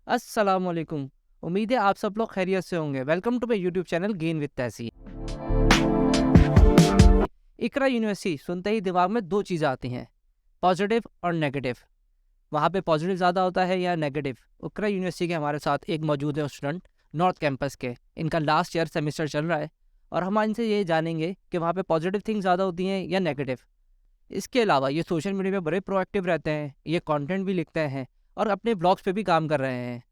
अस्सलाम वालेकुम। उम्मीद है आप सब लोग खैरियत से होंगे। Welcome to my YouTube channel gain with Tahseen. Iqra university सुनते ही दिमाग में दो चीज़ें आती हैं, पॉजिटिव और नेगेटिव। वहाँ पे पॉजिटिव ज़्यादा होता है या नेगेटिव? इकरा यूनिवर्सिटी के हमारे साथ एक मौजूद है स्टूडेंट नॉर्थ कैंपस के। इनका लास्ट ईयर सेमेस्टर चल रहा है और हम इनसे ये जानेंगे कि वहाँ पे पॉजिटिव थिंग्स ज़्यादा होती हैं या नेगेटिव। इसके अलावा ये सोशल मीडिया पे बड़े प्रोएक्टिव रहते हैं, ये कंटेंट भी लिखते हैं और अपने ब्लॉग्स पे भी काम कर रहे हैं।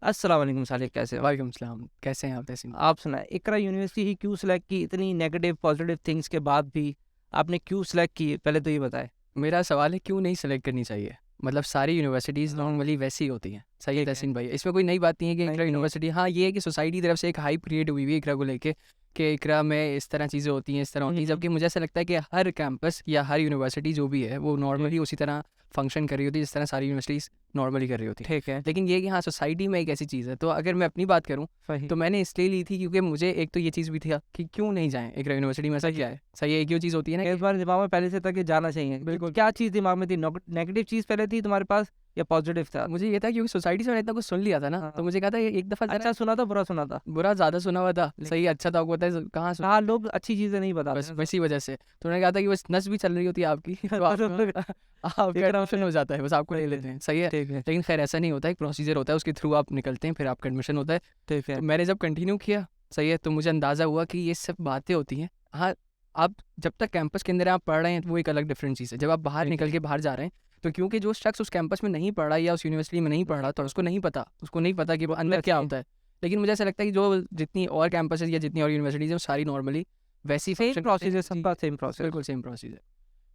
अस्सलाम वालेकुम सालिह, कैसे हो? वालेकुम सलाम, कैसे हैं आप तहसीन? आप सुनाएं, इकरा यूनिवर्सिटी ही क्यों सेलेक्ट की? इतनी नेगेटिव पॉजिटिव थिंग्स के बाद भी आपने क्यों सेलेक्ट की, पहले तो ये बताएं। मेरा सवाल है क्यों नहीं सेलेक्ट करनी चाहिए? मतलब सारी यूनिवर्सिटीज़ नॉर्मली वैसी ही होती हैं। सही है ठीक है। तहसीन भाई, इसमें कोई नई बात नहीं है कि नहीं इकरा है। यूनिवर्सिटी, हाँ ये है कि सोसाइटी की तरफ से एक हाइप क्रिएट हुई हुई है इकरा को लेके कि इकरा में इस तरह चीज़ें होती हैं, इस तरह होती हैं, जबकि मुझे ऐसा लगता है कि हर कैंपस या हर यूनिवर्सिटी जो भी है वो नॉर्मली उसी तरह फंक्शन कर रही होती है जिस तरह सारी यूनिवर्सिटीज़ नॉर्मली कर रही होती हैं। ठीक है। लेकिन ये है कि हाँ सोसाइटी में एक ऐसी चीज़ है, तो अगर मैं अपनी बात करूँ सही। तो मैंने इसलिए ली थी क्योंकि मुझे एक तो ये चीज़ भी थी कि क्यों नहीं जाएँ इकरा यूनिवर्सिटी में, ऐसा क्या है? सही है, एक ही चीज़ होती है ना इस कि बार दिमाग में पहले से था कि जाना चाहिए। बिल्कुल। क्या चीज़ दिमाग में थी? नेगेटिव चीज़ पहले थी तुम्हारे पास या पॉजिटिव था? मुझे ये था क्योंकि सोसाइटी से मैंने इतना कुछ सुन लिया था ना, हाँ। तो मुझे कहा था ये एक दफ़ा ज़रा अच्छा सुना था, बुरा सुना था? बुरा ज़्यादा सुना हुआ था, सही अच्छा था आपको पता है कहाँ सुना, हाँ, लोग अच्छी चीज़ें नहीं बताते बस ना। इसी वजह से। तो उन्होंने कहा था कि बस नस भी चल रही होती है आपकी तो आपका एडमिशन हो जाता है, बस आपको ले लेते हैं, सही है। ठीक है। लेकिन खैर ऐसा नहीं होता है, एक प्रोसीजर होता है, उसके थ्रू आप निकलते हैं, फिर आपका एडमिशन होता है। ठीक है। तो मैंने जब कंटिन्यू किया, सही है, तो मुझे अंदाज़ा हुआ कि ये सब बातें होती हैं। हाँ, आप जब तक कैंपस के अंदर आप पढ़ रहे हैं तो वो एक अलग डिफरेंट चीज़ है। जब आप बाहर ठीक है। निकल के बाहर जा रहे हैं, तो क्योंकि जो शख्स उस कैंपस में नहीं पढ़ रहा या उस यूनिवर्सिटी में नहीं पढ़ रहा, तो उसको नहीं पता कि वो अंदर क्या होता है। लेकिन मुझे ऐसा लगता है कि जो जितनी और कैंपसेस या जितनी और यूनिवर्सिटीज़ हैं वो सारी नॉर्मली वैसी सेम फंक्शन प्रोसीजर, सबका सेम प्रोसेस। बिल्कुल सेम प्रोसीजर।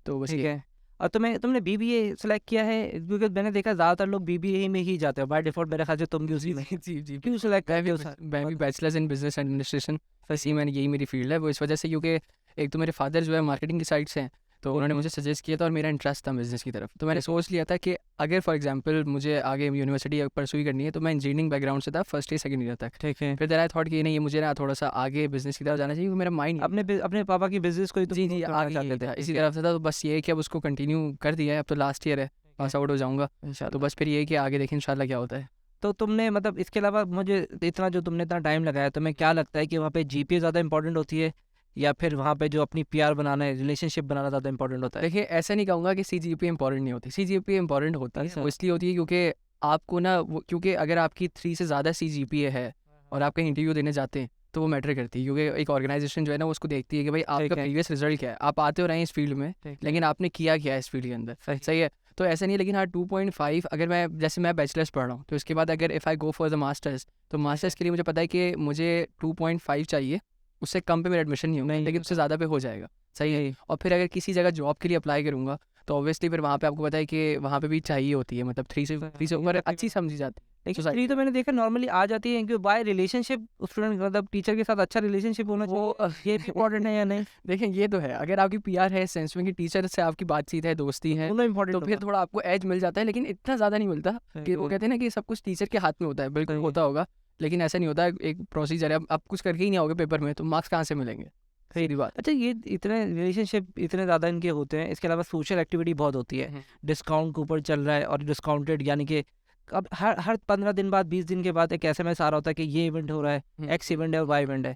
तो बस ठीक ये है। और तुमने बीबीए सेलेक्ट किया है? क्योंकि मैंने देखा ज़्यादातर लोग बीबीए में ही जाते हैं बाय डिफ़ॉल्ट, मेरे ख्याल से तुम भी उसी में। जी क्यों सेलेक्ट करते हो सर? मैं भी बैचलर्स इन बिजनेस एडमिनिस्ट्रेशन, बस यही मेरी फील्ड है। वो इस वजह से क्योंकि एक तो मेरे फादर जो है मार्केटिंग की साइड से हैं, तो उन्होंने मुझे सजेस्ट किया था और मेरा इंटरेस्ट था बिजनेस की तरफ। तो मैंने सोच लिया था कि अगर फॉर एग्जांपल मुझे आगे यूनिवर्सिटी परस्यू करनी है तो मैं इंजीनियरिंग बैकग्राउंड से था फर्स्ट ईयर सेकंड ईयर तक। ठीक है। फिर आई थॉट कि नहीं, ये मुझे ना थोड़ा सा आगे बिजनेस की तरफ जाना चाहिए, क्योंकि मेरा माइंड अपने पापा की बिज़नेस को ही तुम जी ग्रो करना आगे चाहते यही थे। था, ठीक इसी है। तरफ से था। तो बस ये है कि अब उसको कंटिन्यू कर दिया है, अब तो लास्ट ईयर है, पास आउट हो जाऊँगा। तो इंशाल्लाह। बस फिर ये है कि आगे देखें इंशाल्लाह क्या होता है। तो तुमने मतलब इसके अलावा मुझे तुमने इतना टाइम लगाया, तुम्हें क्या लगता है कि वहाँ पे जीपीए ज़्यादा इंपॉर्टेंट होती है या फिर वहाँ पे जो अपनी पीआर बनाना है, रिलेशनशिप बनाना ज़्यादा इंपॉर्टेंट होता है? देखिए ऐसा नहीं कहूँगा कि सीजीपीए इंपॉर्टेंट नहीं होती, सीजीपीए इंपॉर्टेंट होती है। अच्छा। वो इसलिए होती है क्योंकि आपको ना क्योंकि अगर आपकी 3 से ज़्यादा सीजीपीए है और आप कहीं इंटरव्यू देने जाते हैं तो वो मैटर करती है, क्योंकि एक ऑर्गेनाइजेशन जो है ना वो उसको देखती है कि भाई आपका है। प्रीवियस रिजल्ट क्या है, आप आते हो रहे हैं इस फील्ड में ठीक है। लेकिन आपने किया क्या है इस फील्ड के अंदर, सही है। तो ऐसा नहीं है, लेकिन हाँ 2.5 अगर मैं जैसे मैं बैचलर्स पढ़ रहा हूँ तो इसके बाद अगर if I go for the masters, तो मास्टर्स के लिए मुझे पता है कि मुझे 2.5 चाहिए, उससे कम पे मेरा एडमिशन नहीं होगा, नहीं लेकिन उससे ज़्यादा पे हो जाएगा, सही है। और फिर अगर किसी जगह जॉब के लिए अप्लाई करूँगा तो ऑब्वियसली फिर वहाँ पे आपको पता है कि वहाँ पे भी चाहिए होती है, मतलब 3 से ऊपर अच्छी समझी जाती है। लेकिन society 3 तो मैंने देखा नॉर्मली आ जाती है क्योंकि बाय रिलेशनशिप स्टूडेंट मतलब टीचर के साथ अच्छा रिलेशनशिप होना चाहिए। ये भी इम्पोर्टेंट है या नहीं? देखें ये तो है, अगर आपकी पीआर है सेंस में कि टीचर से आपकी बातचीत है, दोस्ती है, दोनों इम्पोर्टेंट तो फिर थोड़ा आपको एज मिल जाता है, लेकिन इतना ज़्यादा नहीं मिलता कि वो कहते हैं ना कि सब कुछ टीचर के हाथ में होता है। बिल्कुल होता होगा, लेकिन ऐसा नहीं होता। एक प्रोसीजर है, अब आप कुछ करके ही नहीं आओगे पेपर में तो मार्क्स कहाँ से मिलेंगे, सीधी बात। अच्छा, ये इतने रिलेशनशिप इतने ज़्यादा इनके होते हैं, इसके अलावा सोशल एक्टिविटी बहुत होती है। डिस्काउंट कूपन चल रहा है और डिस्काउंटेड यानी कि अब हर 15 दिन बाद 20 दिन के बाद एक एसएमएस आ रहा होता है कि ये इवेंट हो रहा है, एक्स इवेंट है और वाई इवेंट है।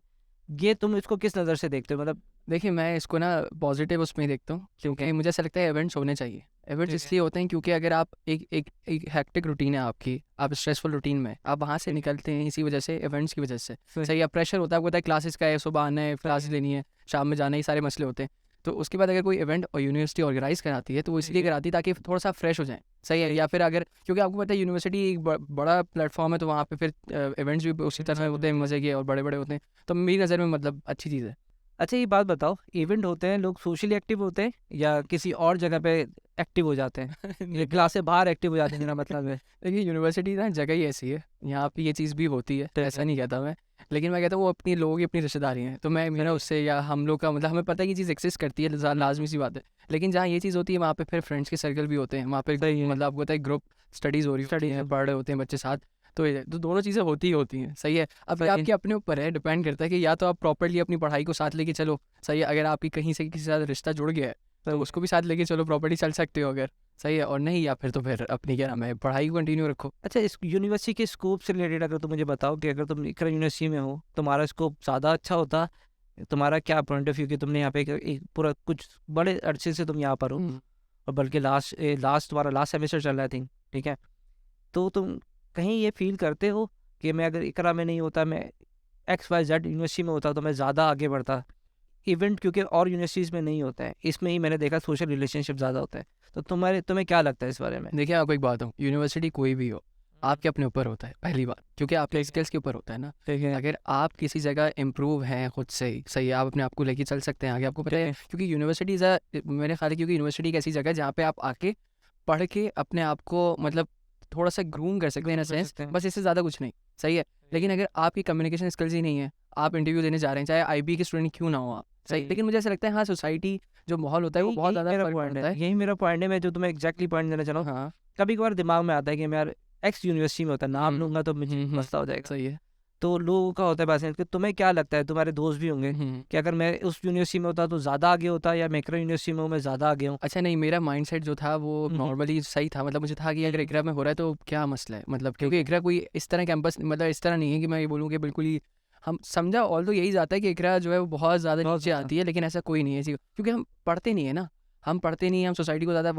ये तुम इसको किस नज़र से देखते हो? मतलब देखिए मैं इसको ना पॉजिटिव उसमें ही देखता हूँ, क्योंकि मुझे ऐसा लगता है इवेंट्स होने चाहिए। इवेंट्स ठीक है। इसलिए होते हैं क्योंकि अगर आप एक हैक्टिक रूटीन है आपकी, आप स्ट्रेसफुल रूटीन में आप वहाँ से निकलते हैं इसी वजह से, इवेंट्स की वजह से। सही है, प्रेशर होता है, आपको पता है क्लासेस का है, सुबह आना है, क्लास लेनी है, शाम में जाना है, ये सारे मसले होते हैं। तो उसके बाद अगर कोई इवेंट और यूनिवर्सिटी ऑर्गेनाइज कराती है तो वो इसलिए कराती है ताकि थोड़ा सा फ्रेश हो जाए, सही है। या फिर अगर क्योंकि आपको पता है यूनिवर्सिटी एक बड़ा प्लेटफॉर्म है, तो वहाँ पे फिर इवेंट्स भी उसी तरह होते हैं, मज़े के और बड़े बड़े होते हैं। तो मेरी नज़र में मतलब अच्छी चीज़ है। अच्छा, ये बात बताओ, इवेंट होते हैं, लोग सोशली एक्टिव होते हैं या किसी और जगह पे एक्टिव हो जाते हैं? ये क्लास से बाहर एक्टिव हो जाते हैं, मेरा मतलब है। देखिए यूनिवर्सिटी ना जगह ही ऐसी है, यहाँ पे ये चीज़ भी होती है, ठीक ऐसा है। नहीं कहता मैं। लेकिन मैं कहता हूँ वो अपनी लोगों की अपनी रिश्तेदारी हैं, तो मैं मेरा उससे या हम लोग का मतलब हमें पता है कि ये चीज़ एक्सिस्ट करती है, लाजमी सी बात है। लेकिन जहाँ ये चीज़ होती है वहाँ पे फिर फ्रेंड्स के सर्कल भी होते हैं, वहाँ पे सही है। मतलब आपको पता है ग्रुप स्टडीज़ हो रही होती Studies हैं, होती पढ़ रहे होते हैं बच्चे साथ। तो दोनों चीज़ें होती ही होती हैं, सही है। अब सही ये है। आपके अपने ऊपर है, डिपेंड करता है कि या तो आप प्रॉपर्ली अपनी पढ़ाई को साथ लेके चलो, सही है। अगर आपकी कहीं से किसी के साथ रिश्ता जुड़ गया है तो उसको भी साथ लेके चलो, प्रॉपर्टी चल सकते हो अगर, सही है, और नहीं या फिर तो फिर अपनी क्या नाम है पढ़ाई को कंटिन्यू रखो। अच्छा, इस यूनिवर्सिटी के स्कोप से रिलेटेड अगर तुम मुझे बताओ कि अगर तुम इकरा यूनिवर्सिटी में हो, तुम्हारा स्कोप ज़्यादा अच्छा होता, तुम्हारा क्या पॉइंट ऑफ व्यू कि तुमने यहाँ पे एक पूरा कुछ बड़े अरसे से तुम यहाँ पर हो, और बल्कि लास्ट तुम्हारा लास्ट सेमेस्टर चल रहा है थिंक, ठीक है, तो तुम कहीं ये फील करते हो कि मैं अगर इकरा में नहीं होता, मैं XYZ यूनिवर्सिटी में होता तो मैं ज़्यादा आगे बढ़ता? इवेंट क्योंकि और यूनिवर्सिटीज़ में नहीं होता है, इसमें ही मैंने देखा सोशल रिलेशनशिप ज़्यादा होता है, तो तुम्हें क्या लगता है इस बारे में? देखिए आपको एक बात हो, यूनिवर्सिटी कोई भी हो, आपके अपने ऊपर होता है पहली बात, क्योंकि आपके स्किल्स के ऊपर होता है ना। ठीक है, अगर आप किसी जगह इम्प्रूव हैं खुद से ही, सही है, आप अपने आप को लेके चल सकते हैं आगे, आपको पता है, क्योंकि यूनिवर्सिटी मेरे ख्याल है, क्योंकि यूनिवर्सिटी एक ऐसी जगह है जहाँ पे आप आके पढ़ के अपने आप को मतलब थोड़ा सा ग्रूम कर सकते हैं इन सेंस, बस इससे ज़्यादा कुछ नहीं, सही है। लेकिन अगर आपकी कम्युनिकेशन स्किल्स ही नहीं है, आप इंटरव्यू देने जा रहे हैं, चाहे IB के स्टूडेंट क्यों ना हो आप, सही, लेकिन मुझे ऐसा लगता है हाँ सोसाइटी जो माहौल होता है वो बहुत ज़्यादा फर्क पड़ता है। यही मेरा पॉइंट है, मैं जो तुम्हें एग्जैक्टली पॉइंट देना चाह रहा हूँ। हाँ, कभी कभार दिमाग में आता है कि मैं यार X यूनिवर्सिटी में होता, नाम लूंगा तो मुझे मसला हो जाएगा, सही है। तो लोगों का होता है बात, कि तुम्हें क्या लगता है, तुम्हारे दोस्त भी होंगे कि अगर मैं उस यूनिवर्सिटी में होता तो ज़्यादा आगे होता, या मैं इकरा यूनिवर्सिटी में हूँ मैं ज़्यादा आगे हूँ? अच्छा नहीं, मेरा माइंडसेट जो था वो नॉर्मली सही था, मतलब मुझे था कि अगर इकरा में हो रहा है तो क्या मसला है, मतलब क्योंकि इकरा कोई इस तरह कैंपस, मतलब इस तरह नहीं है कि मैं ये बोलूँ कि बिल्कुल ही हम समझा, ऑल तो यही जाता है कि इकरा जो है वो बहुत ज़्यादा नीचे आती है, लेकिन ऐसा कोई नहीं है, क्योंकि हम पढ़ते नहीं है ना, हम पढ़ते नहीं हैं, हम सोसाइटी को ज़्यादा,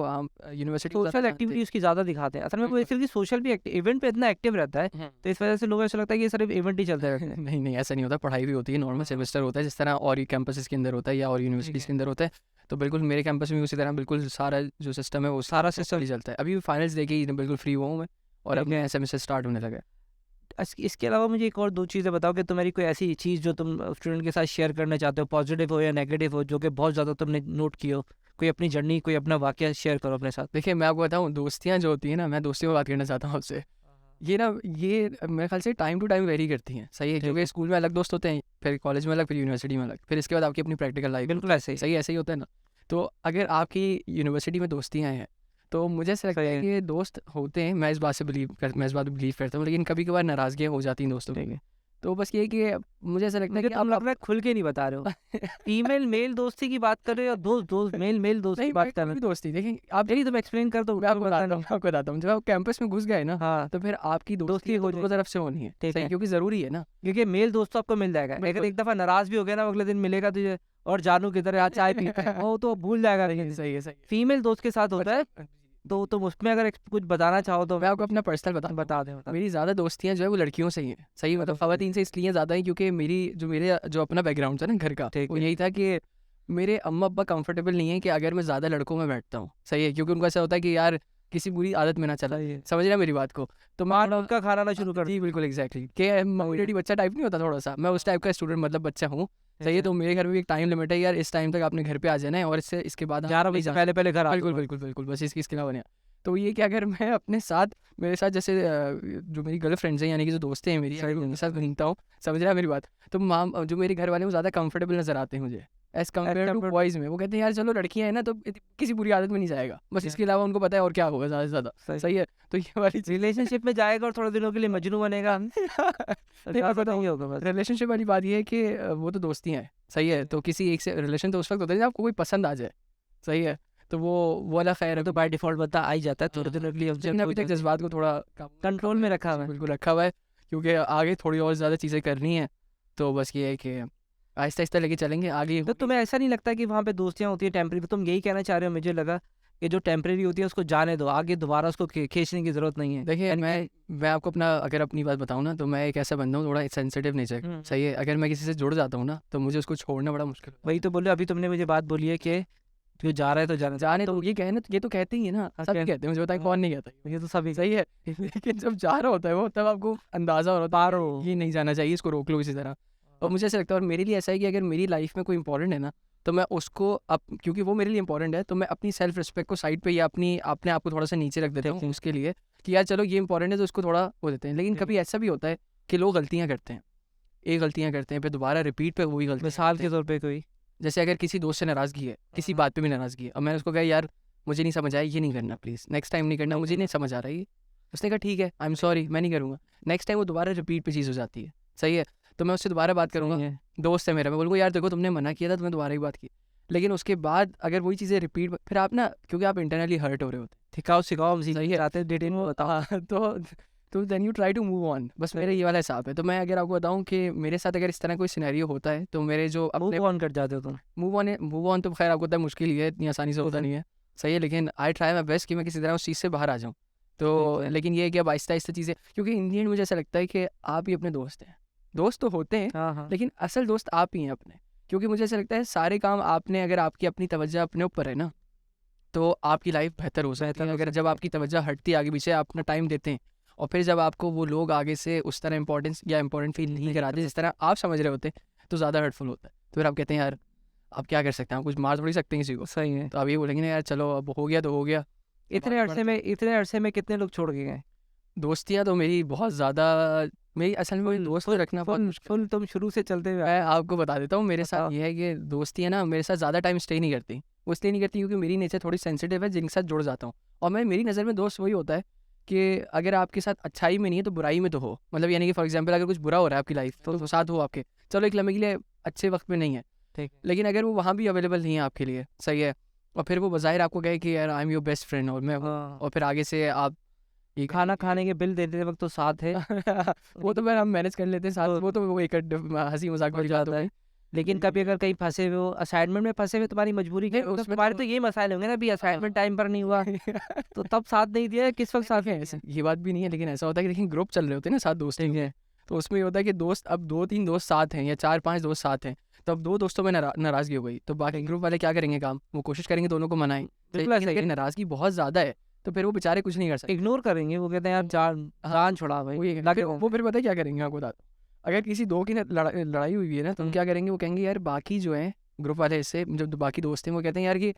यूनिवर्सिटी सोशल एक्टिविटी उसकी ज़्यादा दिखाते हैं, असल में कोई सिर्फ सोशल भी इवेंट पे इतना एक्टिव रहता है, तो इस वजह से लोगों को ऐसा लगता है कि ये सिर्फ इवेंट ही चलते रहते हैं। नहीं नहीं, ऐसा नहीं होता, पढ़ाई भी होती है, नॉर्मल सेमेस्टर होता है जिस तरह और कैंपसेस के अंदर होता है या और यूनिवर्सिटीज़ के अंदर होता है, तो बिल्कुल मेरे कैंपस में उसी तरह बिल्कुल सारा जो सिस्टम है वो सारा सिस्टम ही चलता है। अभी फाइनल्स देके ही बिल्कुल फ्री हुआ हूँ मैं, और अब मैं सेमेस्टर स्टार्ट होने लगा है। इसके अलावा मुझे एक और दो चीज़ें बताओ कि तुम्हारी कोई ऐसी चीज़ जो तुम स्टूडेंट के साथ शेयर करना चाहते हो, पॉजिटिव हो या नेगेटिव हो, जो कि बहुत ज़्यादा तुमने नोट की हो, कोई अपनी जर्नी, कोई अपना वाकया शेयर करो अपने साथ। देखिए मैं आपको बताऊँ, दोस्तियाँ जो होती हैं ना, मैं दोस्तियों में बात करना चाहता हूँ आपसे, ये ना ये मेरे ख्याल से टाइम टू टाइम वेरी करती हैं, सही है, क्योंकि स्कूल में अलग दोस्त होते हैं, फिर कॉलेज में अलग, फिर यूनिवर्सिटी में अलग, फिर इसके बाद आपकी अपनी प्रैक्टिकल लाइफ, बिल्कुल ऐसे ही। सही ऐसे ही होता है ना। तो अगर आपकी यूनिवर्सिटी में दोस्तियाँ हैं तो मुझे ऐसा लगता है कि दोस्त होते हैं, मैं इस बात बिलीव करता हूँ, लेकिन कभी कभार नाराज़गियाँ हो जाती हैं दोस्तों की, तो बस ये कि मुझे ऐसा लगता है कि आप लग रहा है खुल के नहीं बता रहे हो, फीमेल मेल दोस्ती की बात कर रहे हो, दोस्त मेल दोस्त की बात कर रहे हो। दोस्ती देखिए आप, यही तुम एक्सप्लेन कर दो, मैं आपको बताता हूँ, जब आप कैंपस में घुस गए ना, हाँ, तो फिर आपकी दोस्ती हो दोनों तरफ से होनी है, ठीक सही, है, क्योंकि ज़रूरी है ना, क्योंकि मेल दोस्त तो आपको मिल जाएगा, अगर एक दफ़ा नाराज़ भी हो गया ना, अगले दिन मिलेगा तुझे और जानू की तरह चाय पीते हैं, वो तो भूल जाएगा, लेकिन सही है। फीमेल दोस्त के साथ होता है, तो तुम उसमें अगर कुछ बताना चाहो तो मैं आपको अपना पर्सनल बता दें। मेरी ज़्यादा दोस्तियाँ जो है वो लड़कियों से ही हैं, सही, मतलब ख़वातीन से इसलिए ज़्यादा है क्योंकि मेरे जो अपना बैकग्राउंड था ना घर का, वो यही था कि मेरे अम्मा अब्बा कंफर्टेबल नहीं है कि अगर मैं ज़्यादा लड़कों में बैठता हूँ, सही है, क्योंकि उनको ऐसा होता है कि यार किसी बुरी आदत में ना चला, समझ रहे हैं मेरी बात को, तो मार उनका खाना ना शुरू कर। जी बिल्कुल एग्जैक्टली, कि मम्मी डैडी बच्चा टाइप नहीं होता थोड़ा सा, मैं उस टाइप का स्टूडेंट मतलब बच्चा हूँ, सही है। तो मेरे घर में भी एक टाइम लिमिट है यार, इस टाइम तक आपने घर पे आ जाना है, और इसके बाद 11 बजे से पहले घर आ। बिल्कुल बस इसके अलावा नहीं। तो ये कि अगर मैं अपने साथ मेरे साथ जैसे जो मेरी गर्ल फ्रेंड्स हैं, यानी कि जो दोस्तें हैं मेरी, अगर उनके साथ घूमता हूँ, समझ रहा है मेरी बात, तो जो मेरे घर वाले वो ज़्यादा कंफर्टेबल नज़र आते हैं मुझे एज कम्पेयर टू बॉयज़ में। वो कहते हैं यार चलो लड़कियाँ हैं ना, तो किसी बुरी आदत में नहीं जाएगा, बस इसके अलावा उनको पता है और क्या होगा ज़्यादा से ज़्यादा, सही है। तो ये वाली रिलेशनशिप में जाएगा और थोड़े दिनों के लिए मजनू बनेगा, नहीं होगा। रिलेशनशिप वाली बात ये है कि वो तो दोस्तियाँ हैं, सही है, तो किसी एक से रिलेशन तो उस वक्त होता है जब आपको कोई पसंद आ जाए, सही है, तो वो वाला खैर है, तो बाय डिफॉल्ट बता आ ही जाता है थोड़े दिनों के लिए। अभी तक जज्बात को थोड़ा कंट्रोल में रखा हुआ है, बिल्कुल रखा हुआ है, क्योंकि आगे थोड़ी और ज़्यादा चीज़ें करनी है, तो बस ये है कि आहिस्ता आहिस्ता लेके चलेंगे आगे। तो तुम्हें ऐसा नहीं लगता कि वहाँ पे दोस्तियाँ होती है टेम्प्रेरी, तुम यही कहना चाह रहे हो? मुझे लगा कि जो टेम्प्रेरी होती है उसको जाने दो, आगे दोबारा उसको खींचने की जरूरत नहीं है। देखिए मैं आपको अगर अपनी बात बताऊँ ना, तो मैं एक ऐसा बंदा हूँ थोड़ा सेंसिटिव नेचर, सही है, अगर मैं किसी से जुड़ जाता हूँ ना तो मुझे उसको छोड़ना बड़ा मुश्किल। वही तो बोले, अभी तुमने मुझे बात बोली है कि जो जा रहा है तो जाने तो ये कहना, ये तो कहते ही है ना, सब कहते हैं, मुझे बताएं कौन नहीं कहता, ये तो सभी सही है। लेकिन जब जा रहा होता है वो, तब आपको अंदाजा हो रहा है ये नहीं जाना चाहिए, इसको रोक लो इसी तरह। और मुझे ऐसा लगता है, और मेरे लिए ऐसा है कि अगर मेरी लाइफ में कोई इंपॉर्टेंट है ना, तो मैं उसको क्योंकि वो मेरे लिए इंपॉर्टेंट है, तो मैं अपनी सेल्फ रिस्पेक्ट को साइड पे या अपने आप को थोड़ा सा नीचे रख देता हूँ उसके लिए, कि यार चलो ये इंपॉर्टेंट है तो उसको थोड़ा वो देते हैं। लेकिन कभी ऐसा भी होता है कि लोग गलतियाँ करते हैं, फिर दोबारा रिपीट पे वही गलती, मिसाल के तौर पे कोई, जैसे अगर किसी दोस्त से नाराज़गी है, किसी बात पे भी नाराज़गी है, और मैंने उसको कहा यार मुझे नहीं समझ आया, ये नहीं करना प्लीज़, नेक्स्ट टाइम नहीं करना, मुझे नहीं समझ आ रहा है, उसने कहा ठीक है आई एम सॉरी, मैं नहीं करूँगा। नेक्स्ट टाइम वो दोबारा रिपीट पे चीज़ हो जाती है, सही है, तो मैं उससे दोबारा बात करूँगा, दोस्त है मेरा, मैं बोलूँगा यार देखो तुमने मना किया था, तुमने दोबारा ही बात की। लेकिन उसके बाद अगर वही चीज़ें रिपीट फिर आप ना, क्योंकि आप इंटरनली हर्ट हो रहे होते सिखाओ सिखाओ, हम सही सीखना है। चाहते हैं, डिटेल में बताओ। हाँ, तो then you try to move on, बस मेरा ये वाला हिसाब है। तो मैं अगर आपको बताऊं कि मेरे साथ अगर इस तरह कोई सिनेरियो होता है तो मेरे जो अपने मूव ऑन कर जाते हो तुम। मूव ऑन तो खैर आपको पता है मुश्किल ही है, इतनी आसानी से होता नहीं है, सही है। लेकिन आई ट्राई माई बेस्ट कि मैं किसी तरह उस चीज़ से बाहर आ जाऊँ। तो ठीक है। लेकिन ये है कि अब आहिस्ता आहिस्ता चीज़ें, क्योंकि इन दी एंड मुझे ऐसा लगता है कि आप ही अपने दोस्त हैं। दोस्त तो होते हैं हाँ हाँ, लेकिन असल दोस्त आप ही हैं अपने, क्योंकि मुझे ऐसा लगता है सारे काम आपने, अगर आपकी अपनी तवज्जो अपने ऊपर है ना, तो आपकी लाइफ बेहतर हो सकती बेहतर है। हो अगर सकती जब है। आपकी तवज्जो हटती है आगे पीछे, आप अपना टाइम देते हैं, और फिर जब आपको वो लोग आगे से उस तरह इंपॉर्टेंस या इंपॉर्टेंट फील नहीं कराते जिस तरह आप समझ रहे होते, तो ज़्यादा हर्टफुल होता है। तो फिर आप कहते हैं यार आप क्या कर सकते हैं, आप कुछ मार थोड़ी सकते हैं किसी को। सही है। तो आप ये बोलेंगे ना यार चलो अब हो गया तो हो गया। इतने अरसे में कितने लोग छोड़ के गए? दोस्तियाँ तो मेरी बहुत ज़्यादा, मेरी असल में कोई दोस्त तो रखना बहुत मुश्किल फुल तुम शुरू से चलते हुए है। मैं आपको बता देता हूँ, मेरे साथ बताओ। ये है कि दोस्तियाँ ना मेरे साथ ज़्यादा टाइम स्टे नहीं करती। वो इसलिए नहीं करती क्योंकि मेरी नेचर थोड़ी सेंसिटिव है, जिनके साथ जुड़ जाता हूँ। और मैं, मेरी नज़र में दोस्त वही होता है कि अगर आपके साथ अच्छाई में नहीं है तो बुराई में तो हो। मतलब यानी कि फॉर एग्जांपल अगर कुछ बुरा हो रहा है आपकी लाइफ तो वो साथ हो आपके, चलो एक लम्हे के लिए अच्छे वक्त में नहीं है, ठीक है। लेकिन अगर वो वहाँ भी अवेलेबल नहीं है आपके लिए, सही है, और फिर वो बज़ाहिर आपको कहे कि यार I am your best friend और मैं हूँ, हाँ, और फिर आगे से आप ये खाना खाने के बिल देते वक्त तो साथ है, वो तो फिर हम मैनेज कर लेते हैं साथ, तो वो तो वो एक हंसी मजाक हो वाली बात जाता हो है। गई। लेकिन कभी अगर कहीं फंसे हुए हो, असाइनमेंट में फंसे हुए, तुम्हारी मजबूरी नहीं, के तो उसमें तुम्हारे तो- तो ये मसाइल होंगे ना, भी असाइनमेंट टाइम पर नहीं हुआ तो तब साथ नहीं दिया, किस वक्त साथ है है? ऐसे, ये बात भी नहीं है, लेकिन ऐसा होता है कि लेकिन ग्रुप चल रहे होते हैं ना साथ दोस्तों के, तो उसमें ये होता है कि दोस्त अब 2-3 दोस्त साथ हैं या 4-5 दोस्त साथ हैं, तो अब 2 दोस्तों में नाराज़गी हो गई, तो बाकी ग्रुप वाले क्या करेंगे काम, वो कोशिश करेंगे दोनों को मनाएं। बिल्कुल लेकिन ऐसा ही अगर नाराज़गी बहुत ज़्यादा है तो फिर वो बेचारे कुछ नहीं कर सकते। इग्नोर करेंगे, वो कहते हैं यार जान जान छोड़ा भाई, वो ये लगे वो फिर पता है क्या करेंगे, आपको बताता हूँ। अगर किसी दो की लड़ाई हुई है ना, तो हम क्या करेंगे, वो कहेंगे यार बाकी जो है ग्रुप वाले, इससे जो बाकी दोस्त हैं वो कहते हैं यार कि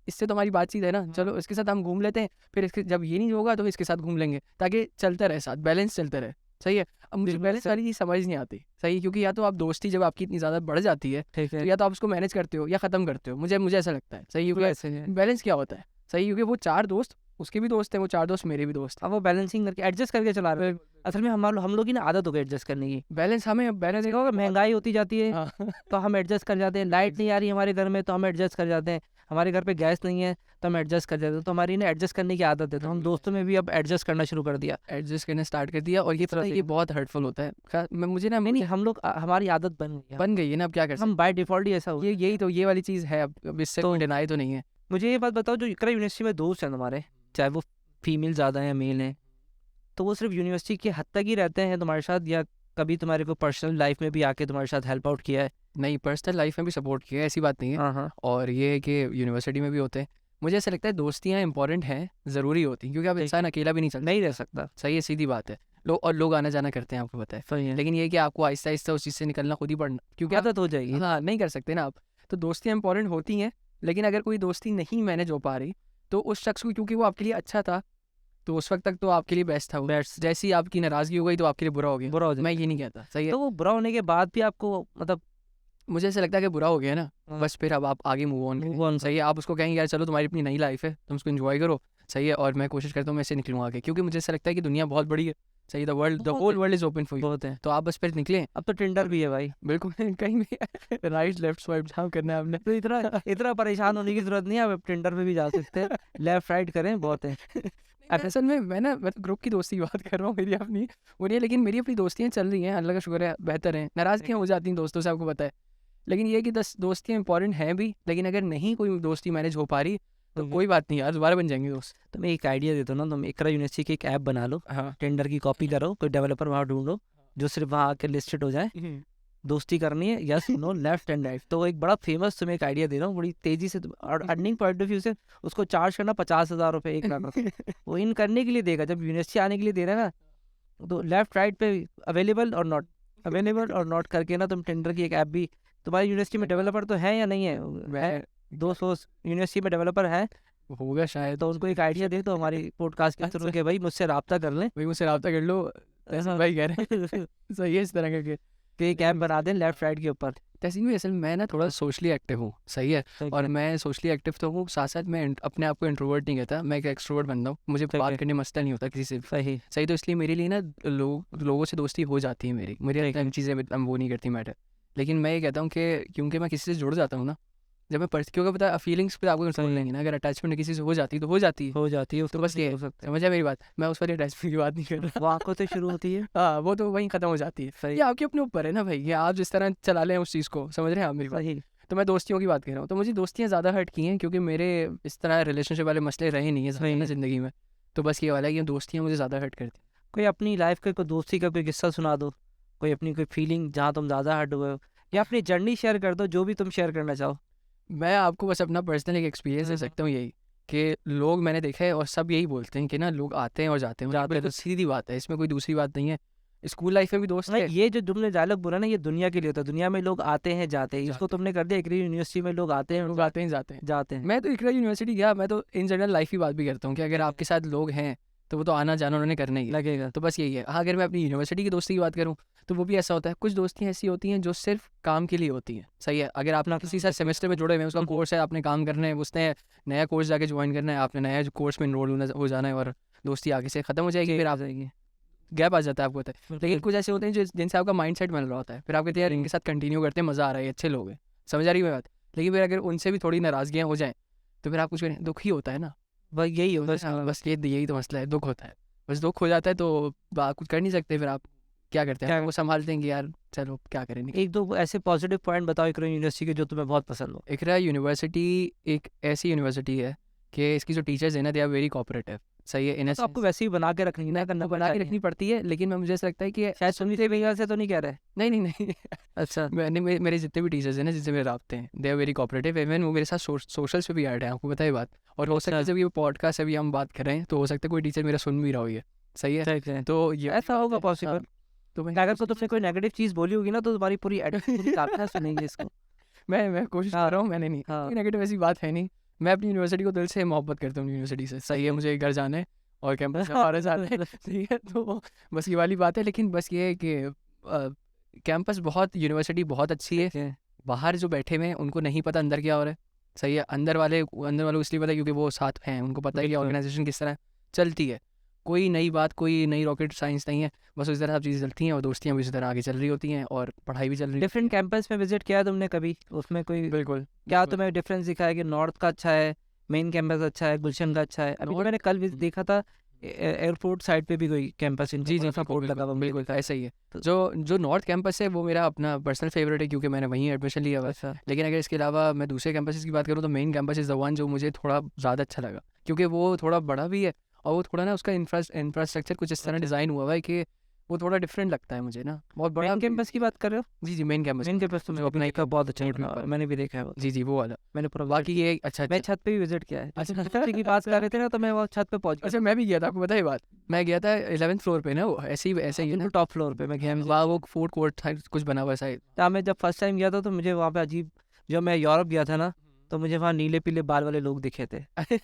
इससे तो हमारी बातचीत है ना, चलो इसके साथ हम घूम लेते हैं, फिर इसके जब ये नहीं होगा तो इसके साथ घूम लेंगे, ताकि चलता रहे साथ, बैलेंस चलता रहे, सही है। अब मुझे बैलेंस वाली चीज़ समझ नहीं आती, सही, क्योंकि या तो आप दोस्ती जब आपकी इतनी ज़्यादा बढ़ जाती है ठीक तो है। या तो आप उसको मैनेज करते हो या ख़त्म करते हो, मुझे ऐसा लगता है, सही, क्योंकि ऐसे है। बैलेंस क्या होता है, सही, क्योंकि वो 4 दोस्त उसके भी दोस्त हैं, वो 4 दोस्त मेरे भी दोस्त हैं। अब वो बैलेंसिंग करके एडजस्ट करके चला रहे हैं। असल में हम लोग की ना आदत हो गई एडजस्ट करने की। बैलेंस हमें बैलेंस देखो अगर महंगाई होती जाती है हाँ तो हम एडजस्ट कर जाते हैं, लाइट नहीं आ रही हमारे घर में तो हम एडजस्ट कर जाते हैं, हमारे घर पे गैस नहीं है तो हम एडजस्ट कर जाते हैं, तो हमारी ना एडजस्ट करने की आदत है, तो हम दोस्तों में भी अब एडजस्ट करना शुरू कर दिया। एडजस्ट करना स्टार्ट कर दिया, और ये पता है ये बहुत हर्टफुल होता है। मुझे ना नहीं हम लोग हमारी आदत बन गई है, बन गई है ना, अब क्या कर सकते हम बाय डिफॉल्ट ही ऐसा हो। हैं। यही तो ये वाली चीज़ है, अब इससे तो- कोई डिनाई तो नहीं है। मुझे ये बात बताओ, जो इकरा यूनिवर्सिटी में दोस्त हैं तुम्हारे, चाहे वो फीमेल ज़्यादा हैं या मेल हैं, तो वो सिर्फ यूनिवर्सिटी के हद तक ही रहते हैं तुम्हारे साथ, या कभी तुम्हारे को पर्सनल लाइफ में भी आके तुम्हारे साथ हेल्प आउट किया है? नहीं, पर्सनल लाइफ में भी सपोर्ट किया है, ऐसी बात नहीं है। हाँ हाँ, और ये है कि यूनिवर्सिटी में भी होते हैं। मुझे ऐसा लगता है दोस्तियाँ इंपॉर्टेंट हैं, ज़रूरी होती हैं, क्योंकि अब ठीक। इंसान अकेला भी नहीं चल नहीं रह सकता। सही है, सीधी बात है। लोग आना जाना करते हैं, आपको पता है। सही है, लेकिन ये है कि आपको आहिस्ता आहिस्ता उस चीज़ से निकलना खुद ही पड़ना, क्योंकि आदत हो जाएगी। हाँ, नहीं कर सकते ना आप। तो दोस्तियाँ इंपॉर्टेंट होती हैं, लेकिन अगर कोई दोस्ती नहीं मैनेज हो पा रही तो उस शख्स को, क्योंकि वो आपके लिए अच्छा था तो उस वक्त तक तो आपके लिए बेस्ट था वो, Best। जैसी आपकी नाराज़गी हो गई तो आपके लिए बुरा हो गया। बुरा हो जाए मैं ये नहीं कहता, सही है। तो वो बुरा होने के बाद भी आपको मतलब मुझे ऐसा लगता है कि बुरा हो गया ना, हाँ। बस फिर अब आप आगे मूव ऑन Move on सही है। आप उसको कहेंगे यार चलो तुम्हारी अपनी नई लाइफ है, तुम उसको एंजॉय करो, सही है, और मैं कोशिश करता हूँ मैं इससे निकलूँ आगे, क्योंकि मुझे ऐसा लगता है कि दुनिया बहुत बड़ी है, सही, द बहुत होल है। World is open for you. बहुत है। तो आप बस फिर निकलें, अब तो टिंडर भी है भाई, बिल्कुल कहीं भी राइट लेफ्ट स्वाइप जहाँ करना है आपने। तो इतना परेशान होने की जरूरत नहीं है, आप टिंडर पे भी जा सकते हैं, लेफ्ट राइट करें, बहुत है। असल में मैं तो ग्रुप की दोस्ती की बात कर रहा हूँ, मेरी अपनी वो नहीं है, लेकिन मेरी अपनी दोस्तियाँ चल रही हैं, अल्लाह का शुक्र है, बेहतर हैं। नाराज़गियाँ हो जाती हैं दोस्तों से, आपको पता है, लेकिन ये है कि दोस्तियाँ इंपॉर्टेंट हैं भी, लेकिन अगर नहीं कोई दोस्ती मैनेज हो पा रही तो Okay. कोई बात नहीं यार, दोबारा बन जाएंगे दोस्त। तो मैं एक आइडिया देता हूँ ना, तुम इकरा यूनिवर्सिटी की एक ऐप बना लो, हाँ टिंडर की कॉपी करो, कोई डेवलपर वहाँ ढूंढो जो सिर्फ वहाँ आके लिस्टेड हो जाए, दोस्ती करनी है, yes no left and right. तो एक बड़ा फेमस तुम्हें एक आइडिया दे रहा हूँ, बड़ी तेजी से और अर्निंग पॉइंट ऑफ व्यू से उसको चार्ज करना 50,000 रुपये 1 लाख रुपये वो इन करने के लिए देगा, जब यूनिवर्सिटी आने के लिए दे रहा है ना, तो लेफ्ट राइट पे अवेलेबल और नॉट करके ना तुम टिंडर की एक ऐप भी, तुम्हारी यूनिवर्सिटी में डेवलपर तो है या नहीं है? मैं 200 यूनिवर्सिटी में डेवलपर है, होगा शायद, तो उनको एक आइडिया दे तो हमारी पॉडकास्ट के थ्रू के भाई मुझसे रब्ता कर लें, भाई मुझसे रब्ता कर लो, ऐसा भाई कह रहे हैं सही है, इस तरह करके तो एक ऐप बना दें लेफ्ट राइट के ऊपर। तहसीन भी असल मैं ना थोड़ा सोशली एक्टिव हूँ, सही है, और मैं सोशली एक्टिव तो हूँ, साथ साथ मैं अपने आप को इंट्रोवर्ट नहीं कहता, मैं एक एक्सट्रोवर्ट बनता हूँ, मुझे ठीक बात है। करने में मसला नहीं होता किसी से, सही सही। तो इसलिए मेरे लिए ना लोगों से दोस्ती हो जाती है मेरी ठीक है। चीज़ें वो नहीं करती मैटर। लेकिन मैं ये कहता हूँ कि क्योंकि मैं किसी से जुड़ जाता हूँ ना, जब मैं क्योंकि पता है फीलिंग्स पे आपको कंट्रोल नहीं है ना, अगर अटैचमेंट किसी से हो जाती है तो हो जाती है, तो बस ये हो सकता समझ है मेरी बात। मैं उस वाली अटैचमेंट की बात नहीं कर है रहा। वो आंखों से शुरू होती है। हाँ, वो तो वहीं ख़त्म हो जाती है। सही ये आपके अपने ऊपर है ना भाई, ये आप जिस तरह चला लें उस चीज़ को, समझ रहे हैं आप मेरी बात। सही तो मैं दोस्तियों की बात कर रहा हूँ, तो मुझे दोस्तियाँ ज़्यादा हर्ट की हैं क्योंकि मेरे इस तरह रिलेशनशिप वाले मसले रहे नहीं है सही ना है। ज़िंदगी में। तो बस ये वाला है कि दोस्तियाँ मुझे ज़्यादा हर्ट करती हैं। कोई अपनी लाइफ का कोई दोस्ती का कोई किस्सा सुना दो, कोई अपनी कोई फीलिंग जहाँ तुम ज़्यादा हर्ट हुए हो, या अपनी जर्नी शेयर कर दो, जो भी तुम शेयर करना चाहो। मैं आपको बस अपना पर्सनल एक एक्सपीरियंस दे सकता हूँ यही, कि लोग मैंने देखा है और सब यही बोलते हैं कि ना लोग आते हैं और जाते हैं, जाते बिल्कुल सीधी बात है, इसमें कोई दूसरी बात नहीं है। स्कूल लाइफ में भी दोस्त भाई है। ये जो तुमने डायलॉग बोला ना, ये दुनिया के लिए होता है। दुनिया में लोग आते हैं जाते हैं, इसको जाते तुमने कर दिया एक यूनिवर्सिटी में लोग आते हैं लोग आते हैं जाते हैं। जाते हैं। मैं तो इकरा यूनिवर्सिटी गया, मैं तो इन जनरल लाइफ की बात भी करता हूँ कि अगर आपके साथ लोग हैं तो वो तो आना जाना उन्होंने करना ही है। लगेगा तो बस यही है। हाँ, अगर मैं अपनी यूनिवर्सिटी की दोस्ती की बात करूँ तो वो भी ऐसा होता है, कुछ दोस्तियाँ ऐसी होती हैं जो सिर्फ काम के लिए होती हैं, सही है। अगर आप ना किसी साथ सेमेस्टर में जुड़े हुए हैं, उसका कोर्स है, आपने काम करना है, उसने नया कोर्स जाके ज्वाइन करना है, आपने नया कोर्स में इनरोल हो जाना है और दोस्ती आगे से ख़त्म हो जाएगी, फिर आप जाएगी। गैप आ जाता है आपको, होता है। लेकिन कुछ ऐसे होते हैं जिनसे आपका माइंड सेट बन रहा होता है, फिर आप कहते हैं यार इनके साथ कंटिन्यू करते हैं, मज़ा आ रहा है, ये अच्छे लोग हैं, समझ आ रही है मेरी बात। लेकिन फिर अगर उनसे भी थोड़ी नाराज़गियाँ हो जाएँ तो फिर आप कुछ करें, दुख ही होता है ना। भाई यही होता बस बस यही तो मसला है, दुख होता है। बस दुख हो जाता है तो कुछ कर नहीं सकते, फिर आप क्या करते हैं, वो संभालते हैं कि यार चलो क्या करें। है। एक दो ऐसे पॉजिटिव पॉइंट बताओ इकरा यूनिवर्सिटी के जो तुम्हें बहुत पसंद हो। इकरा यूनिवर्सिटी एक ऐसी यूनिवर्सिटी है कि इसकी जो टीचर्स हैं ना, दे आर वेरी कोऑपरेटिव, सही है। इन तो आपको वैसे ही बना के रखनी ना, करना बना के रखनी पड़ती है, लेकिन मैं मुझे ऐसा लगता है कि शायद सुनी थे भैया से तो नहीं कह रहे। नहीं नहीं नहीं अच्छा मेरे जितने भी टीचर्स हैं ना, जिनसे मेरे राब्ते हैं, they are very cooperative. Even वो मेरे साथ सोशल्स पे भी ऐड है, आपको पता है बात। और हो सकता है जब ये पॉडकास्ट अभी हम बात कर रहे हैं तो हो सकता है कोई टीचर मेरा सुन भी रहा हो, ये सही है। तो ये ऐसा होगा पॉसिबल। तो मैं अगर तो तुमने कोई नेगेटिव चीज़ बोली होगी ना, तो तुम्हारी पूरी एटीट्यूड सुनेंगे इसको। मैं कोशिश कर रहा हूँ, मैंने नहीं, हाँ। कोई नेगेटिव ऐसी बात है नहीं। मैं अपनी यूनिवर्सिटी को दिल से मोहब्बत करता हूँ यूनिवर्सिटी से, सही है। मुझे घर जाना है और कैंपस में हमारे जाना है, सही है। तो बस ये वाली बात है। लेकिन बस ये है कि कैंपस बहुत, यूनिवर्सिटी बहुत अच्छी है। बाहर जो बैठे हुए हैं उनको नहीं पता अंदर क्या हो रहा है, सही है। अंदर वालों को इसलिए पता है क्योंकि वो साथ हैं, उनको पता है कि ऑर्गेनाइजेशन किस तरह चलती है। कोई नई बात, कोई नई रॉकेट साइंस नहीं है, बस उस तरह सब चीज़ें चलती हैं और दोस्तियाँ भी उसी तरह आगे चल रही होती हैं और पढ़ाई भी चल रही है। डिफरेंट कैंपस में विजिट किया है तुमने कभी? उसमें कोई बिल्कुल क्या तुम्हें डिफरेंस दिखा है कि नॉर्थ का अच्छा है, मेन कैंपस अच्छा है, गुलशन का अच्छा है? अभी तो मैंने कल भी देखा था एयरपोर्ट साइड पे भी कोई कैंपस जी बोर्ड लगा हुआ बिल्कुल ऐसा ही है। जो नॉर्थ कैंपस है वो मेरा अपना पर्सनल फेवरेट है क्योंकि मैंने वहीं एडमिशन लिया हुआ है। लेकिन अगर इसके अलावा मैं दूसरे कैंपसेस की बात करूँ तो main campus is the one जो मुझे थोड़ा ज़्यादा अच्छा लगा, क्योंकि वो थोड़ा बड़ा भी है और वो थोड़ा ना उसका इंफ्रास्ट्रक्चर कुछ इस तरह डिज़ाइन हुआ हुआ है कि वो थोड़ा डिफरेंट लगता है मुझे ना। बहुत बड़ा कैंपस की बात कर रहे हो? जी मेन कैंपस तो जो अपना एक बहुत अच्छा रोड है, पर। मैंने भी देखा है वो। जी वो वाला। मैंने पूरा बाकी ये अच्छा मैं छत पे भी विजिट किया है। अच्छा छत की बात कर रहे थे ना, तो मैं वो छत पे पहुंच अच्छा मैं भी गया था, आपको पता है बात। मैं गया था 11th फ्लोर पे ना, वो ऐसे ही है ना, टॉप फ्लोर पे मैं गया। वहाँ वो फूड कोर्ट था कुछ बना हुआ शायद। था मैं जब फर्स्ट टाइम गया था तो मुझे वहाँ पे अजीब, जब मैं यूरोप गया था ना तो मुझे वहाँ नीले पीले बाल वाले लोग दिखे थे।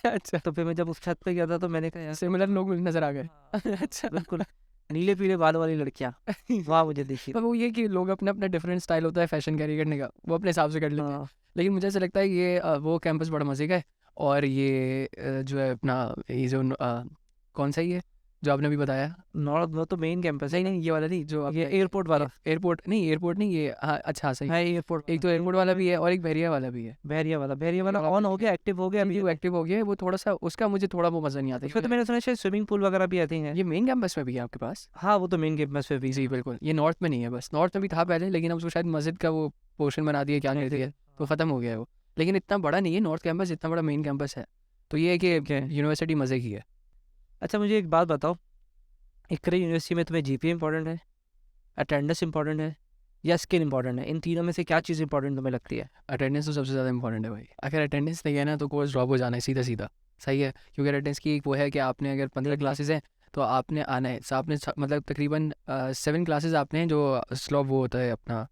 अच्छा तो फिर मैं जब उस छत पे गया था तो मैंने कहा यार सिमिलर लोग नजर आ गए। अच्छा बिल्कुल नीले पीले बाल वाली लड़कियाँ वहाँ मुझे दिखी। पर वो ये कि लोग अपना अपना डिफरेंट स्टाइल होता है फैशन कैरी करने का, वो अपने हिसाब से कर लेते हैं। हाँ, लेकिन मुझे ऐसा लगता है ये वो कैंपस बड़ा मज़े का है। और ये जो है अपना ये जो कौन सा ही है जो आपने अभी बताया, नॉर्थ वो तो मेन कैंपस है। नहीं ये वाला नहीं, जो ये एयरपोर्ट वाला। एयरपोर्ट नहीं ये, हाँ अच्छा सही। हाँ एयरपोर्ट, एक तो एयरपोर्ट वाला भी है और एक बहरिया वाला भी है। बहरिया वाला ऑन हो गया, एक्टिव हो गया अभी। वो एक्टिव हो गया है, वो थोड़ा सा उसका मुझे थोड़ा वो मज़ा नहीं आता। उसमें तो मैंने सुना शायद स्विमिंग पूल वगैरह भी आती हैं। ये मेन कैंपस में भी है आपके पास? हाँ वो तो मेन कैंपस पे भी। जी बिल्कुल, ये नॉर्थ में नहीं है, बस नॉर्थ में भी था पहले, लेकिन अब उसको शायद मस्जिद का वो पोर्शन बना दिया, क्या कर दिया, तो ख़त्म हो गया है वो। लेकिन इतना बड़ा नहीं है नॉर्थ कैंपस, इतना बड़ा मेन कैंपस है। तो ये है कि यूनिवर्सिटी मज़े की है। अच्छा मुझे एक बात बताओ, इकरा यूनिवर्सिटी में तुम्हें जीपीए इंपॉर्टेंट है, अटेंडेंस इंपॉर्टेंट है, या स्किल इंपॉर्टेंट है? इन तीनों में से क्या चीज़ इंपॉर्टेंट तुम्हें लगती है? अटेंडेंस तो सबसे ज़्यादा इंपॉर्टेंट है भाई। अगर अटेंडेंस नहीं है ना तो कोर्स ड्रॉप हो जाना है सीधा, सही है। क्योंकि अटेंडेंस की एक वो है कि आपने अगर 15 क्लासेस हैं तो आपने आना है। आपने मतलब तकरीबन 7 क्लासेस आपने हैं जो स्लॉप वो होता है अपना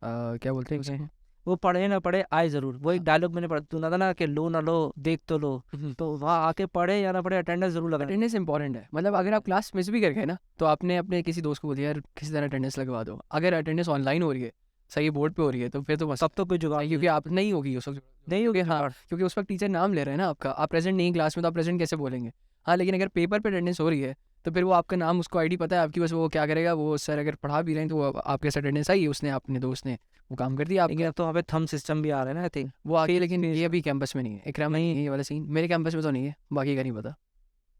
क्या बोलते हैं उसे, वो पढ़े ना पढ़े आए ज़रूर। वो एक डायलॉग मैंने सुना था ना कि लो ना लो देख तो लो। तो वहाँ आके पढ़े या ना पढ़े अटेंडेंस ज़रूर लगाना। अटेंडेंस इंपॉर्टेंट है। मतलब अगर आप क्लास मिस भी कर गए ना तो आपने अपने किसी दोस्त को बोल दिया यार किसी तरह अटेंडेंस लगवा दो। अगर अटेंडेंस ऑनलाइन हो रही है, सही बोर्ड पे हो रही है, तो फिर तो बस तब तो कोई जुगाड़ क्योंकि आप नहीं होगी उस वक्त, नहीं होगी। हाँ क्योंकि उस वक्त टीचर नाम ले रहे हैं ना आपका, आप प्रेजेंट नहीं क्लास में तो आप प्रेजेंट कैसे बोलेंगे। हाँ लेकिन अगर पेपर पे अटेंडेंस हो रही है तो फिर वो आपका नाम, उसको आईडी पता है आपकी, बस वो क्या करेगा, वो सर अगर पढ़ा भी रहे हैं तो वो आपके अटेंडेंस आई, उसने अपने दोस्त ने वो काम कर दिया लेकिन आपका। अब तो वहाँ पे थंब सिस्टम भी आ रहा है ना, आई थिंक। वो आगे, फेस लेकिन फेस ये अभी कैंपस में नहीं है, इकराम में नहीं है ये वाला सीन, मेरे कैंपस में तो नहीं है, बाकी का नहीं पता।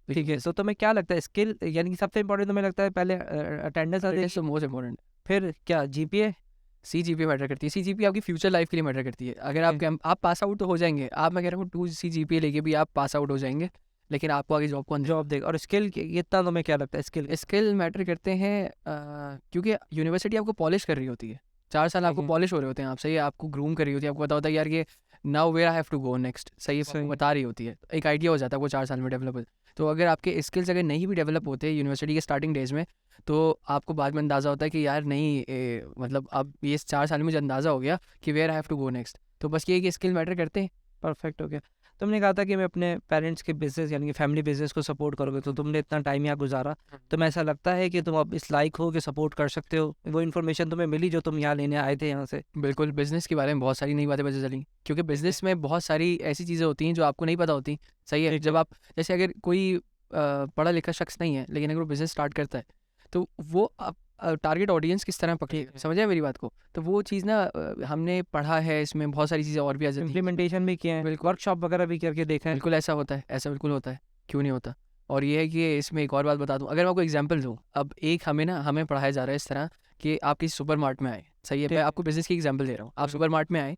ठीक है। सो तुम्हें क्या लगता है स्किल, यानी कि सबसे इंपॉर्टेंट तुम्हें लगता है पहले अटेंडेंस आती है, तो मोस्ट इम्पोर्टेंट फिर क्या जीपीए? CGPA मैटर करती है। CGPA आपकी फ्यूचर लाइफ के लिए मैटर करती है। अगर आप आप पास आउट तो हो जाएंगे, आप, मैं कह रहा हूँ 2 CGPA लेके भी आप पास आउट हो जाएंगे, लेकिन आपको आगे जॉब को जॉब देगा। और स्किल इतना तुम्हें क्या लगता है स्किल? स्किल मैटर करते हैं, क्योंकि यूनिवर्सिटी आपको पॉलिश कर रही होती है, 4 साल आपको पॉलिश हो रहे होते हैं, आप सही है, आपको ग्रूम कर रही होती है, आपको पता होता है यार ये now where I have to go next, सही है, आपको बता रही होती है, एक आइडिया हो जाता है वो 4 साल में डेवलप। तो अगर आपके स्किल्स अगर नहीं भी डेवलप होते यूनिवर्सिटी के स्टार्टिंग डेज में, तो आपको बाद में अंदाज़ा होता है कि यार नहीं, मतलब अब ये 4 साल में मुझे अंदाज़ा हो गया कि where I have to go next. तो बस ये कि स्किल मैटर करते हैं। परफेक्ट हो गया। तुमने कहा था कि मैं अपने पेरेंट्स के बिजनेस यानी कि फैमिली बिजनेस को सपोर्ट करोगे, तो तुमने इतना टाइम यहाँ गुजारा, तुम्हें ऐसा लगता है कि तुम अब इस लायक हो कि सपोर्ट कर सकते हो? वो इन्फॉर्मेशन तुम्हें मिली जो तुम यहाँ लेने आए थे यहाँ से? बिल्कुल, बिज़नेस के बारे में बहुत सारी नई बातें पता चली, क्योंकि बिज़नेस में बहुत सारी ऐसी चीज़ें होती हैं जो आपको नहीं पता होती, सही है। जब आप, जैसे अगर कोई पढ़ा लिखा शख्स नहीं है, लेकिन अगर वो बिज़नेस स्टार्ट करता है, तो वो टारगेट ऑडियंस किस तरह पकड़ेगा, समझ आए मेरी बात को? तो वो चीज़ ना हमने पढ़ा है, इसमें बहुत सारी चीज़ें और भी आ जाती हैं, इम्प्लीमेंटेशन भी किया है, बिल्कुल। वर्कशॉप वगैरह भी करके देखा है। बिल्कुल ऐसा होता है, ऐसा बिल्कुल होता है, क्यों नहीं होता। और ये है कि इसमें एक और बात बता दूं, अगर मैं आपको एग्जांपल दूं, अब एक हमें पढ़ाया जा रहा है इस तरह कि आप किसी सुपर मार्ट में आए, सही है, मैं आपको बिजनेस की एग्जांपल दे रहा हूँ, आप सुपर मार्ट में आए,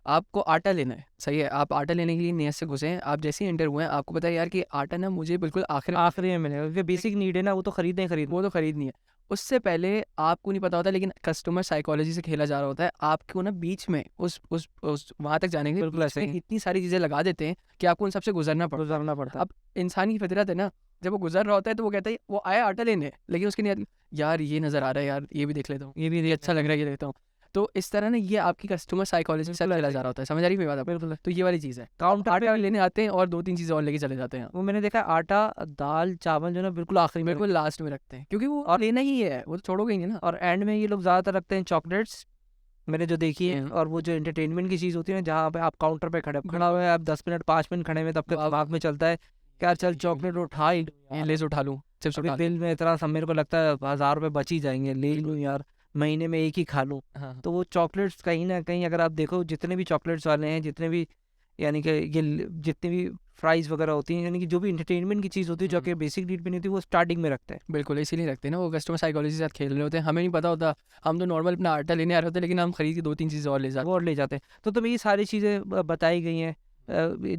आपको आटा लेना है, सही है, आप आटा लेने के लिए नियत से घुसे हैं, आप जैसे ही एंटर हुए हैं, आपको पता है यार कि आटा ना मुझे बिल्कुल आखिरी में मिलेगा, क्योंकि बेसिक नीड है ना, वो तो खरीदना ही खरीदना। वो तो खरीदनी है। उससे पहले आपको नहीं पता होता, लेकिन कस्टमर साइकोलॉजी से खेला जा रहा होता है, आपको ना बीच में उस वहाँ तक जाने के लिए बिल्कुल बीच ऐसे में ही इतनी सारी चीज़ें लगा देते हैं कि आपको उन सबसे गुजरना पड़ता है। अब इंसान की फितरत है ना, जब वो गुजर रहा होता है तो वो कहता है वो आया आटा लेने, लेकिन उसके नहीं, यार ये नज़र आ रहा है, यार ये भी देख लेता हूँ, ये भी अच्छा लग रहा है, ये देखता हूँ। तो इस तरह ना ये आपकी कस्टमर साइकोलॉजी से चला जा रहा होता है, समझ आ रही है मेरी बात आपको? बिल्कुल। तो ये वाली चीज़ है, काउंटर आटा लेने आते हैं और 2-3 चीज़ें और लेके चले जाते हैं, वो मैंने देखा आटा, दाल, चावल जो ना बिल्कुल आखिरी में, बिल्कुल लास्ट में रखते हैं, क्योंकि वो लेना ही है, वो तो छोड़ोगे ही नहीं ना। और एंड में ये लोग ज़्यादातर रखते हैं चॉकलेट्स, मैंने जो देखी है। हम्म। और वो जो एंटरटेनमेंट की चीज़ होती है ना, जहाँ पे आप काउंटर पे खड़ा हुए हैं, आप 10 मिनट 5 मिनट खड़े हुए, तब तक दिमाग में चलता है क्या, चल चॉकलेट उठा ही लूं यार, लेस उठा लूँ, चिप्स अभी उठा लूँ। बिल में इतना सब मेरे को लगता है 1000 रुपये बच ही जाएंगे, ले लूँ यार, महीने में एक ही खा लूँ। हाँ, तो वो चॉकलेट्स कहीं ना कहीं अगर आप देखो, जितने भी चॉकलेट्स वाले हैं, जितने भी यानी कि ये जितनी भी फ्राइज वगैरह होती हैं, यानी कि जो भी इंटरटेनमेंट की चीज़ होती है जो कि बेसिक नीड पे नहीं होती, वो स्टार्टिंग में रखते हैं। बिल्कुल इसीलिए रखते हैं ना, वो कस्टमर साइकोलॉजी के साथ खेल रहे होते हैं, हमें नहीं पता होता, हम तो नॉर्मल अपना आटा लेने आ रहे होते हैं, लेकिन हम खरीद के 2-3 चीज़ें और ले जाते वो और ले जाते हैं। तो तुम्हें ये सारी चीज़ें बताई गई हैं,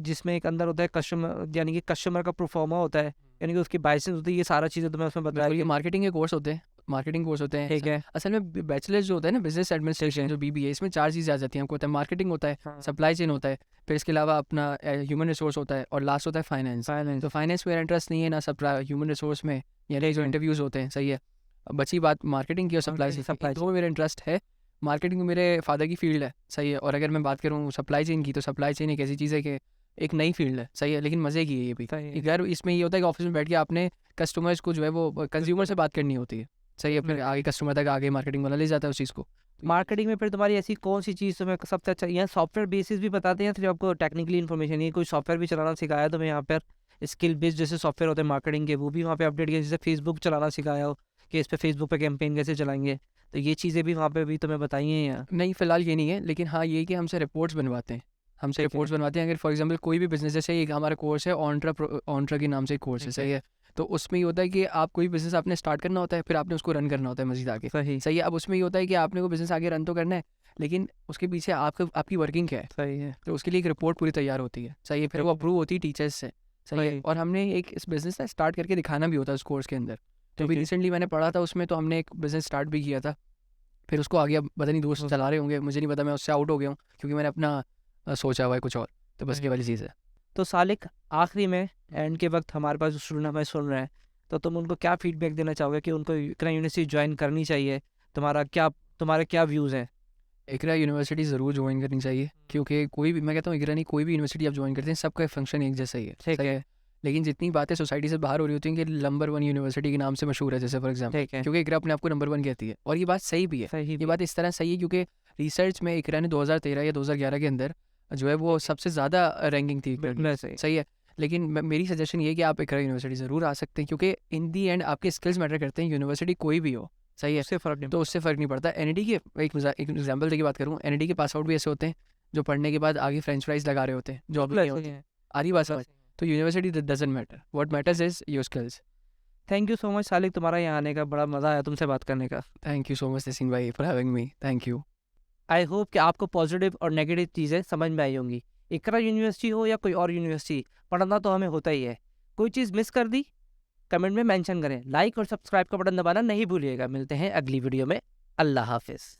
जिसमें एक अंदर होता है कस्टमर, यानी कि कस्टमर का प्रोफार्मा होता है, यानी कि उसकी बाइसेंस होती है, ये सारा चीज़ें तुम्हें उसमें हैं। बताया बिल्कुल, ये गया। मार्केटिंग के कोर्स होते हैं, मार्केटिंग कोर्स होते हैं। ठीक है। असल में बैचलर्स जो होता है ना, बिजनेस एडमिनिस्ट्रेशन जो BBA, इसमें 4 चीज़ें आ जाती हैं, आपको होता है मार्केटिंग होता है, हाँ। सप्लाई चेन होता है, फिर इसके अलावा अपना ह्यूमन रिसोर्स होता है, और लास्ट होता है फाइनेंस। फाइनेंस। तो फाइनेंस में मेरा इंटरेस्ट नहीं है ना, सप्लाई ह्यूमन रिसोर्स में, यानी जो इंटरव्यूज़ होते हैं, सही है। अब बची बात मार्केटिंग की और सप्लाई Marketing, चेन, supply दो में मेरा इंटरेस्ट है। मार्केटिंग में मेरे फादर की फील्ड है, सही है, और अगर मैं बात करूँ सप्लाई चेन की, तो सप्लाई चेन एक ऐसी चीज़ है कि एक नई फील्ड है, सही है, लेकिन मज़े की है ये भी। सही है। यार इसमें ये होता है कि ऑफिस में बैठ के आपने कस्टमर्स को जो है वो कंज्यूमर से बात करनी होती है, सही है, फिर आगे कस्टमर तक आगे मार्केटिंग वाला ले जाता है उस चीज़ को। मार्केटिंग में फिर तुम्हारी ऐसी कौन सी चीज़ तुम्हें सबसे अच्छा, यहाँ सॉफ्टवेयर बेसिस भी बताते हैं, फिर आपको टेक्निकली इन्फॉर्मेशन नहीं, कोई सॉफ्टवेयर भी चलाना सिखाया तुम्हें यहाँ पर? स्किल बेस्ड जैसे सॉफ्टवेयर होते हैं मार्केटिंग के, वो भी वहाँ पे अपडेट किया, जैसे फेसबुक चलाना सिखाया हो कि इस पे फेसबुक पे कैंपेन कैसे चलाएंगे, तो ये चीज़ें भी वहाँ पे भी तुम्हें बताई हैं यहाँ? नहीं, फ़िलहाल ये नहीं है, लेकिन हाँ ये कि हमसे रिपोर्ट्स बनवाते हैं, हमसे ठीक है। रिपोर्ट्स बनवाते हैं। अगर फॉर एग्जांपल कोई भी बिज़नेस, जैसे एक हमारा कोर्स है ऑन्ट्रा के नाम से एक कोर्स है, ठीक सही है। तो उसमें ये होता है कि आप कोई बिज़नेस आपने स्टार्ट करना होता है, फिर आपने उसको रन करना होता है मज़ीद आगे, सही सही है। अब उसमें ये होता है कि आपने वो बिज़नेस आगे रन तो करना है, लेकिन उसके पीछे आपकी वर्किंग क्या है, सही है। तो उसके लिए एक रिपोर्ट पूरी तैयार होती है, सही है, फिर वो अप्रूव होती है टीचर्स से, सही है। सही। और हमने एक इस बिज़नेस ना स्टार्ट करके दिखाना भी होता है उस कोर्स के अंदर। तो अभी ठीक है। रिसेंटली मैंने पढ़ा था उसमें, तो हमने एक बिज़नेस स्टार्ट भी किया था, फिर उसको आगे अब पता नहीं दोस्त चला रहे होंगे, मुझे नहीं पता, मैं उससे आउट हो गया हूँ, क्योंकि मैंने अपना सोचा हुआ है कुछ और, तो बस ये वाली चीज़ है। तो सालिक, आखिरी में एंड के वक्त हमारे पास जो स्टूडेंट हमें सुन रहे हैं, तो तुम उनको क्या फीडबैक देना चाहोगे कि उनको इकरा यूनिवर्सिटी ज्वाइन करनी चाहिए? तुम्हारे क्या व्यूज़ हैं? इकरा यूनिवर्सिटी ज़रूर ज्वाइन करनी चाहिए, क्योंकि कोई भी, मैं कहता हूँ इकरा नहीं, कोई भी यूनिवर्सिटी आप ज्वाइन करते हैं, सबका फंक्शन एक जैसा ही है, ठीक सही है। लेकिन जितनी बातें सोसाइटी से बाहर हो रही होती हैं कि नंबर 1 यूनिवर्सिटी के नाम से मशहूर है, जैसे फॉर एग्जाम्पल, ठीक है। क्योंकि इकरा अपने आप को नंबर 1 कहती है, और ये बात सही भी है। सही ये बात इस तरह सही है क्योंकि रिसर्च में इकरा ने 2013 या 2011 के अंदर जो है वो सबसे ज़्यादा रैंकिंग थी इकरा की, बिल्कुल सही। सही है। लेकिन मेरी सजेशन ये है कि आप इकरा यूनिवर्सिटी ज़रूर आ सकते हैं, क्योंकि इन दी एंड आपके स्किल्स मैटर करते हैं, यूनिवर्सिटी कोई भी हो, सही है, उससे फ़र्क नहीं तो उससे फ़र्क नहीं पड़ता। एनईडी के एक एग्जाम्पल की बात करूँ, एनईडी के पास आउट भी ऐसे होते हैं जो पढ़ने के बाद आगे फ्रेंच फ्राइज लगा रहे होते हैं, जॉब नहीं होती, आ रही बात समझ। तो university doesn't matter, what matters is your skills. Thank you so much Salik, तुम्हारा यहाँ आने का बड़ा मज़ा आया तुमसे बात करने का। Thank you so much Nisin भाई for having me, thank you. I hope कि आपको पॉजिटिव और नेगेटिव चीज़ें समझ में आई होंगी। इकरा यूनिवर्सिटी हो या कोई और यूनिवर्सिटी, पढ़ना तो हमें होता ही है। कोई चीज़ मिस कर दी कमेंट में मेंशन करें, लाइक और सब्सक्राइब का बटन दबाना नहीं भूलिएगा। मिलते हैं अगली वीडियो में। अल्लाह हाफिज़।